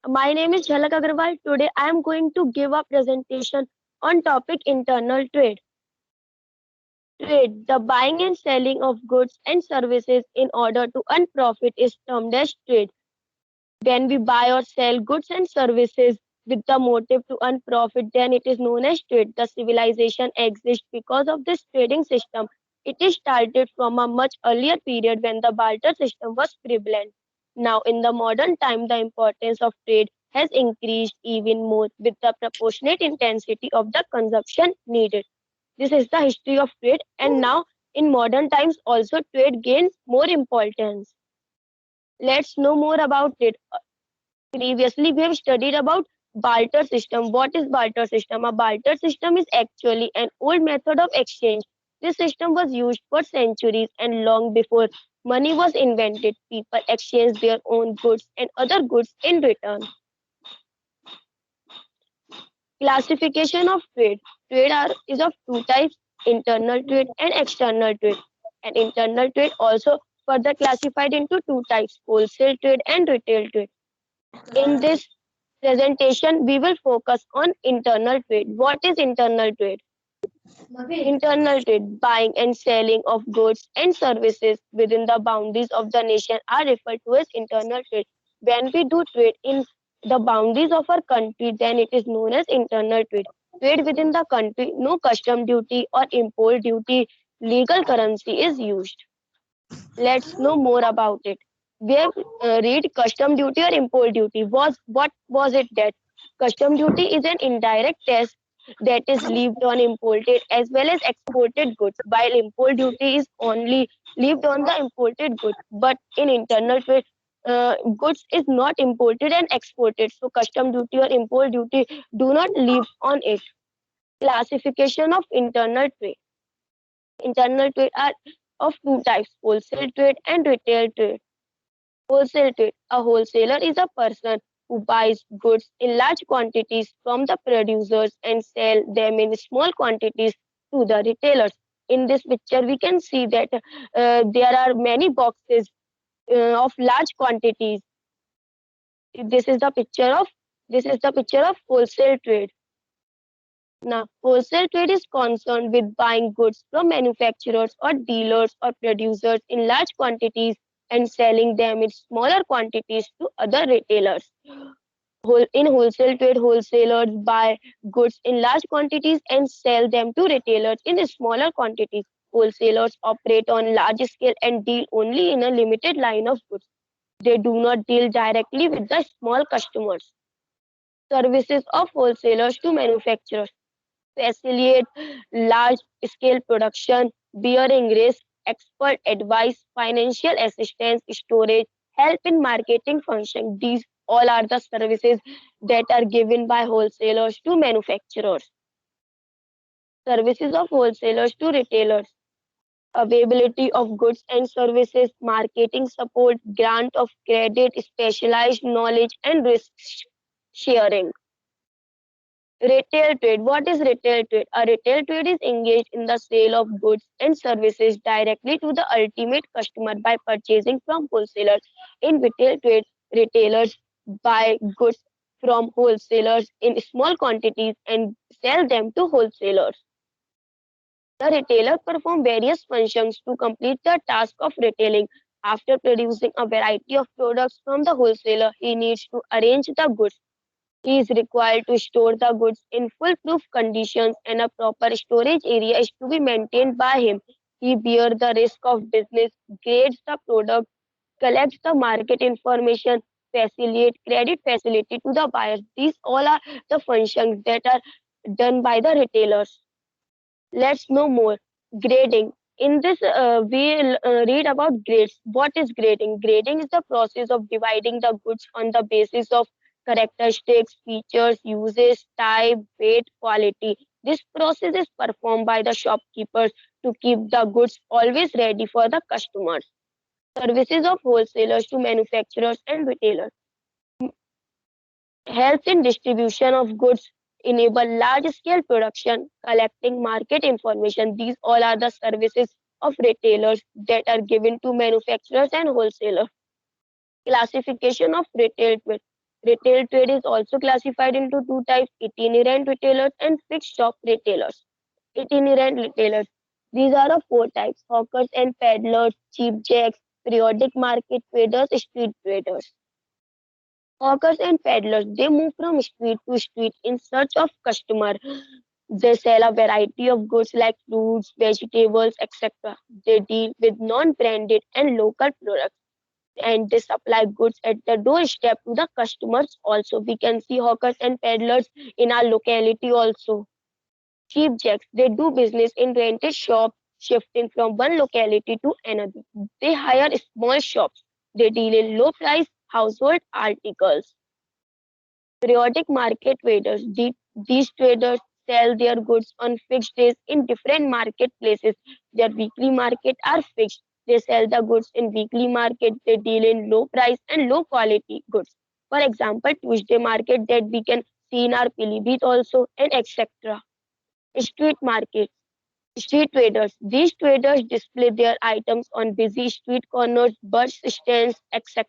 My name is Jhalak Agarwal. Today I am going to give a presentation on topic internal trade. Trade, the buying and selling of goods and services in order to earn profit is termed as trade. When we buy or sell goods and services with the motive to earn profit, then it is known as trade. The civilization exists because of this trading system. It is started from a much earlier period when the barter system was prevalent. Now, in the modern time, the importance of trade has increased even more with the proportionate intensity of the consumption needed. This is the history of trade, and now in modern times, also trade gains more importance. Let's know more about it. Previously, we have studied about barter system. What is barter system? A barter system is actually an old method of exchange. This system was used for centuries and long before money was invented. People exchanged their own goods and other goods in return. Classification of trade. Is of two types, internal trade and external trade. And internal trade also further classified into two types, wholesale trade and retail trade. In this presentation, we will focus on internal trade. What is internal trade? Internal trade, buying and selling of goods and services within the boundaries of the nation are referred to as internal trade. When we do trade in the boundaries of our country, then it is known as internal trade. Trade within the country, no custom duty or import duty, legal currency is used. Let's know more about it. We have read custom duty or import duty. What was it that? Custom duty is an indirect tax that is levied on imported as well as exported goods, while import duty is only levied on the imported goods. But in internal trade, goods is not imported and exported, so custom duty or import duty do not live on it. Classification of internal trade. Internal trade are of two types, wholesale trade and retail trade. Wholesale trade. A wholesaler is a person who buys goods in large quantities from the producers and sell them in small quantities to the retailers. In this picture, we can see that there are many boxes of large quantities. This is the picture of wholesale trade. Now, wholesale trade is concerned with buying goods from manufacturers or dealers or producers in large quantities and selling them in smaller quantities to other retailers. In wholesale trade, wholesalers buy goods in large quantities and sell them to retailers in smaller quantities. Wholesalers operate on large scale and deal only in a limited line of goods. They do not deal directly with the small customers. Services of wholesalers to manufacturers facilitate large scale production, bearing risk, expert advice, financial assistance, storage, help in marketing function. These all are the services that are given by wholesalers to manufacturers. Services of wholesalers to retailers. Availability of goods and services, marketing support, grant of credit, specialized knowledge, and risk sharing. Retail trade. What is retail trade? A retail trade is engaged in the sale of goods and services directly to the ultimate customer by purchasing from wholesalers. In retail trade, retailers buy goods from wholesalers in small quantities and sell them to wholesalers. The retailer performs various functions to complete the task of retailing. After producing a variety of products from the wholesaler, he needs to arrange the goods. He is required to store the goods in foolproof conditions and a proper storage area is to be maintained by him. He bears the risk of business, grades the product, collects the market information, facilitate credit facility to the buyers. These all are the functions that are done by the retailers. Let's know more. Grading. In this, we read about grades. What is grading? Grading is the process of dividing the goods on the basis of characteristics, features, uses, type, weight, quality. This process is performed by the shopkeepers to keep the goods always ready for the customers. Services of wholesalers to manufacturers and retailers. Helps in distribution of goods, enable large-scale production, collecting market information. These all are the services of retailers that are given to manufacturers and wholesalers. Classification of retail trade. Retail trade is also classified into two types: itinerant retailers and fixed shop retailers. Itinerant retailers. These are of four types: hawkers and peddlers, cheap jacks, periodic market traders, street traders. Hawkers and peddlers, they move from street to street in search of customer. They sell a variety of goods like fruits, vegetables, etc. They deal with non-branded and local products, and they supply goods at the doorstep to the customers. Also, we can see hawkers and peddlers in our locality also. Cheap jacks, they do business in rented shops, shifting from one locality to another. They hire small shops. They deal in low price household articles. Periodic market traders. These traders sell their goods on fixed days in different marketplaces. Their weekly market are fixed. They sell the goods in weekly market. They deal in low price and low quality goods. For example, Tuesday market that we can see in our Pilibhit also, and etc. Street market. Street traders. These traders display their items on busy street corners, bus stands, etc.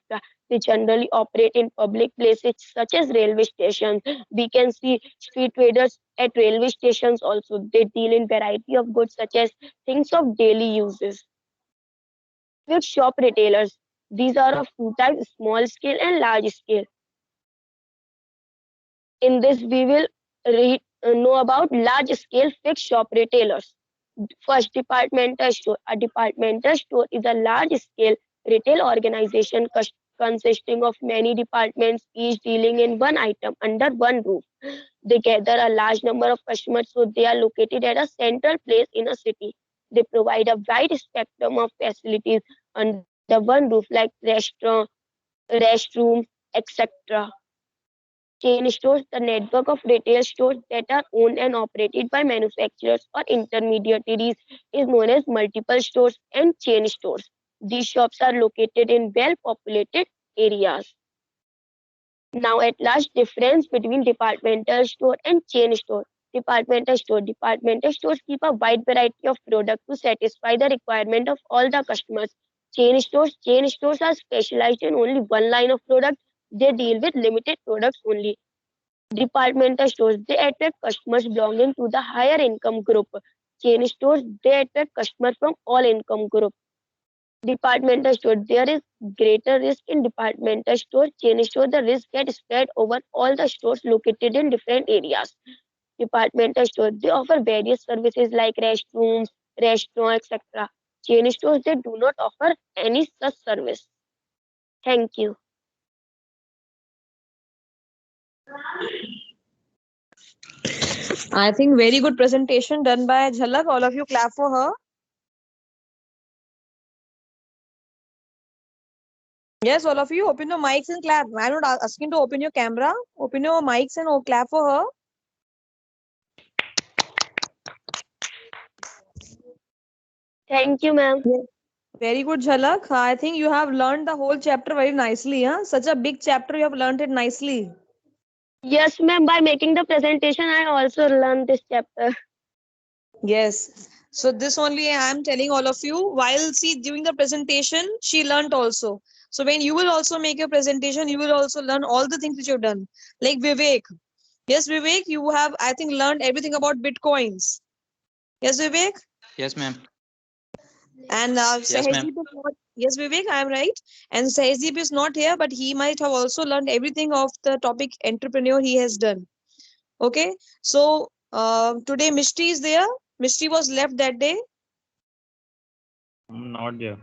They generally operate in public places such as railway stations. We can see street traders at railway stations also. They deal in variety of goods such as things of daily uses. Fixed shop retailers. These are of two types: small scale and large scale. In this, we will know about large scale fixed shop retailers. First, departmental store. A departmental store is a large scale retail organization consisting of many departments, each dealing in one item under one roof. They gather a large number of customers, so they are located at a central place in a city. They provide a wide spectrum of facilities under one roof, like restaurant, restrooms, etc. Chain stores, the network of retail stores that are owned and operated by manufacturers or intermediaries, is known as multiple stores and chain stores. These shops are located in well populated areas. Now, at last, difference between departmental store and chain store. Departmental store. Departmental stores keep a wide variety of products to satisfy the requirement of all the customers. Chain stores. Chain stores are specialized in only one line of product. They deal with limited products only. Departmental stores, they attract customers belonging to the higher income group. Chain stores, they attract customers from all income group. Departmental store, there is greater risk in departmental store. Chain store, the risk gets spread over all the stores located in different areas. Departmental store, they offer various services like restrooms, restaurants, etc. Chain stores, they do not offer any such service. Thank you. I think very good presentation done by Jhalak. All of you clap for her. Yes, all of you open your mics and clap. I'm not asking to open your camera. Open your mics and clap for her. Thank you, ma'am. Yes. Very good, Jhalak. I think you have learned the whole chapter very nicely. Huh? Such a big chapter, you have learned it nicely. Yes, ma'am. By making the presentation, I also learned this chapter. Yes. So this only I am telling all of you. While during the presentation, she learned also. So when you will also make a presentation, you will also learn all the things which you've done. Like Vivek. Yes, Vivek, you have, I think, learned everything about Bitcoins. Yes, Vivek? Yes, ma'am. And Yes, ma'am. Sahajdeep is not, yes, Vivek, I am right. And Sahajdeep is not here, but he might have also learned everything of the topic entrepreneur he has done. Okay. So today Mishti is there. Mishti was left that day. I'm not there.